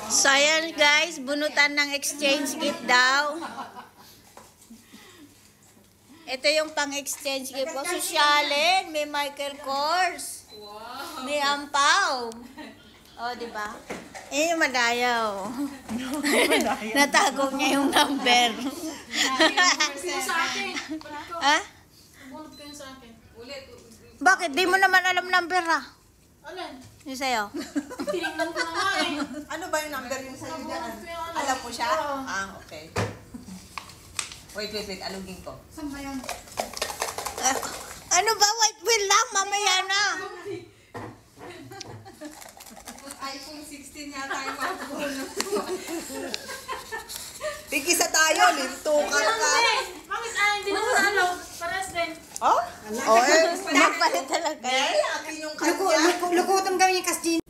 So, ayan guys, bunutan ng exchange gift daw. Ito yung pang-exchange gift ko. Sosyalin, may Michael Kors. May ampaw. O, diba? Eh, yung madayaw. Natago niya yung number. Ha? Bakit? Di mo naman alam number ha? Alin? Yung sa'yo. Tinignan ko na nga eh. Ano ba yung number yung sa'yo dyan? Alam mo siya? Ah, okay. Wait. Alugin ko. Saan ba yan? Ano ba? Wait lang. Mamaya na. iPhone 16 yata yung Tigisa tayo, lintukan ka. Bakit hindi naman alam? Pares din. Oh? Oh, Nagpalit talaga kayo. akin yung kanya. Lukutan kami yung kastin.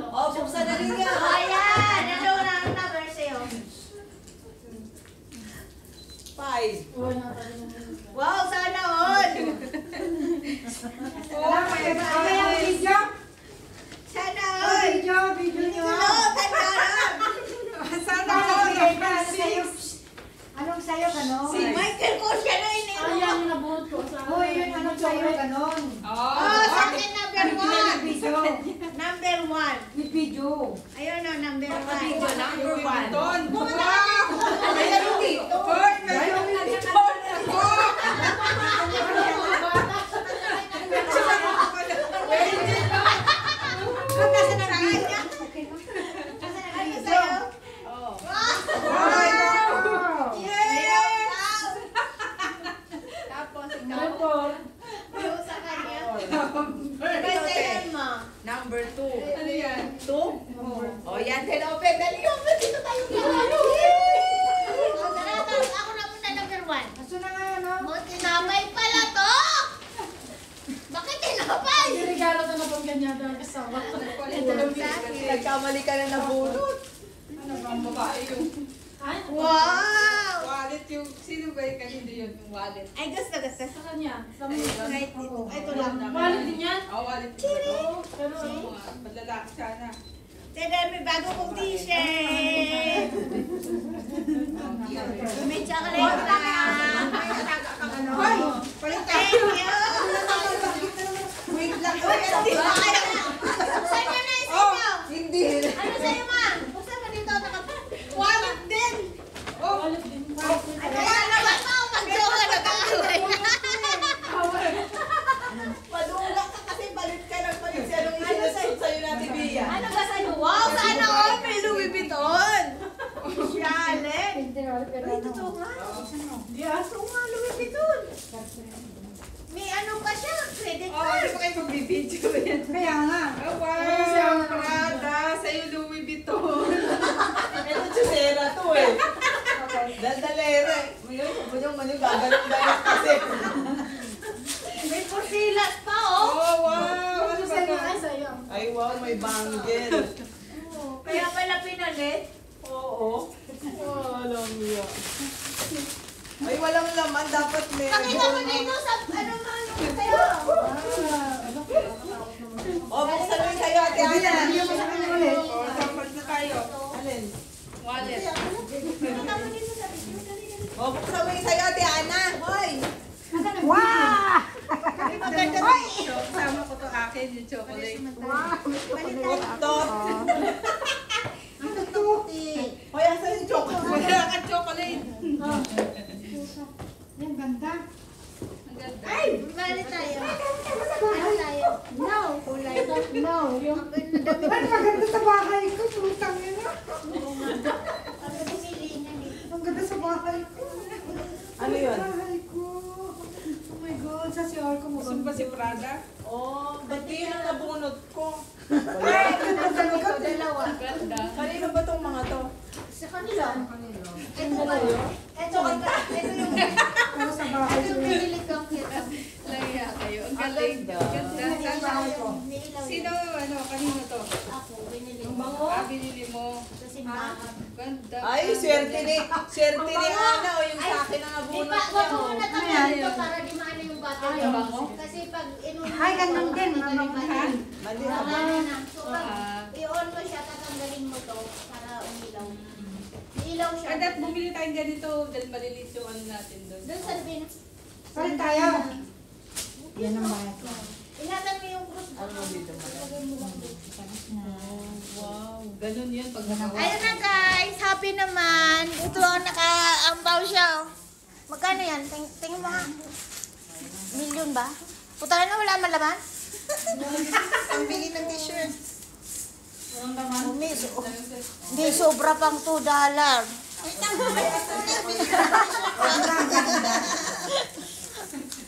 Oh, buksan na rin nga. Ayan. Ano na ang number sa'yo? 5. Wow, sana all. Kaya ang video. Sana all. Video nyo. Oo, tandaan. Sana all. Anong sayo ganon? Si Michael Kors ka na iniwan. Ayan, nabuhot ko. Uy, yun anong sayo ganon? Oh, sa akin number 1. Video. Number 1. May video. Ayun o, number 1. Number 1. Don. Wow! Ayan yung dito. Hoy, mayroon dito ako. Nasa na kanya? Ano sa'yo? Tapos ikaw. Yung sa kanya. Ano sa'yo mo? Number 2. Ano yan? 2? Oh, yan. Then open. Dali, open. Dito tayo. Ako na muna number 1. Aso na nga yan, no? Tinapay pala to! Bakit tinapay? Regalo to na pang ganyan dahil kasama. Nagkamali ka na nabulot. Ano ba ang babae yung... Ay, Wow! Wallet yung... Sino ba yung kanino yun? Yung wallet. Ay, gusto. sa kanya. Sa Right dito. Ito lang. Wallet din yan? Oh, wallet yung ito. Pero ano? Madlalaki sana. Tada, may bago kong t-shirt. May chocolate pa. Hoy! Palit ka! Thank you. Wait lang. Saan yun na isip Oh, nyo? hindi. Ano sa'yo, ma'am? Buksan mo dito. Wallet din. Oh, Wallet din. Kaya naman pa ako mag-jowa nag-aaway. padula ka kasi palit ka ng palit. Anong isinasot sa'yo natin, Bia? Ano ba sa'yo? Wow, sana all may Louis Vuitton. Shalen. Ay, totoo nga. Yes, oo nga, Louis Vuitton. May ano pa siya? Credit Oh, card. hindi pa kayo magbibideo yan. Kaya nga. Oh, wow, Prada, sa'yo Louis Vuitton. Ito, chusera to eh. Daldalera eh. Manyong gagalong-galos kasi. May porsilas pa, oh. Oh, wow. Ano ba Sa'yo ka? ay sa'yo. Ay, wow, may bangle. Kaya pala pinalit. Oo. Oh, alam mo yan. Ay, walang laman. Dapat Pakita mo dito sa ano sa'yo. Oh, buksan mo yung sa'yo, Ate Ana. Hindi mo sa kanya ulit. Oh, sampas na tayo. Alin? Wallet. Pakita mo dito sa video. Dali. Oh, buksan mo yung sa'yo, Ate Ana. Hoy! Wow! Maganda to. Kasama ko to akin, yung chocolate. Tot. Ano to? Hoy, asan yung chocolate? Wala kang chocolate. Yan, ganda. Ay, bali tayo. Ano tayo? No. Kulay. No. Ang ganda dami. Ano maganda sa bahay ko? Putang ina. Ang pumili niya dito. Ang ganda sa bahay ko. Ano yun? Sa bahay ko. Oh my God, sa CR ko mo. Gusto ba si Prada? Oh, ba't yun ang nabunot ko? Ay, ganda talaga. Dalawa. Kanino ba tong mga to? Sa kanila. Ito ba? Ito yung Ano sa bahay ito ko? yung binili kong kita. Laya kayo. Ang galing. Ganda. May ilaw Sino, yun. kanino to? Ako, binili Yung mo. mga binili mo. Sa simbahan. Ganda. Ay, swerte ni Ana o yung sa akin ang nabunot niya. Wag mo muna tabi dito para di maano yung battery. Ay, bango? Kasi pag inumin Ay, ganun din, mo, mabang- mali. Mali Mali ako. na. So pag i-on mo siya, tatanggalin May ilaw siya. Kaya bumili tayong ganito dahil maliliit yung ano natin doon. Doon sa Rubina. Palit tayo. Yan ang bayad ko. Ingatan mo yung cross. Ano mo dito mo? Wow, ganun yun pag nakawa. Ayun na guys, happy naman. Ito ang naka-ampaw siya. Oh. Magkano yan? Tingin mo nga. Million ba? Puta na, wala man laman? Ang bili ng t-shirt. Walang naman. Hindi, sobra pang $2.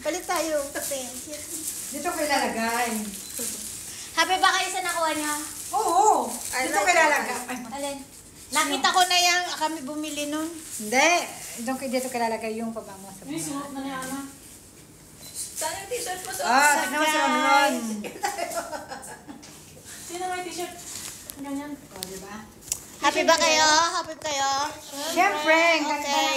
Palit tayo. Dito ko ilalagay. Happy ba kayo sa nakuha niyo? Oo. Dito ko ilalagay. Ay, Alin? Nakita ko na yan, kami bumili nun. hindi. Dito ko ilalagay yung pabango sa May suot na ni Ana. Saan yung t-shirt mo? tignan mo si Ronron. Sino may t-shirt? Ganyan. O, diba? Happy ba kayo? Happy kayo? Siyempre, ang ganda Okay.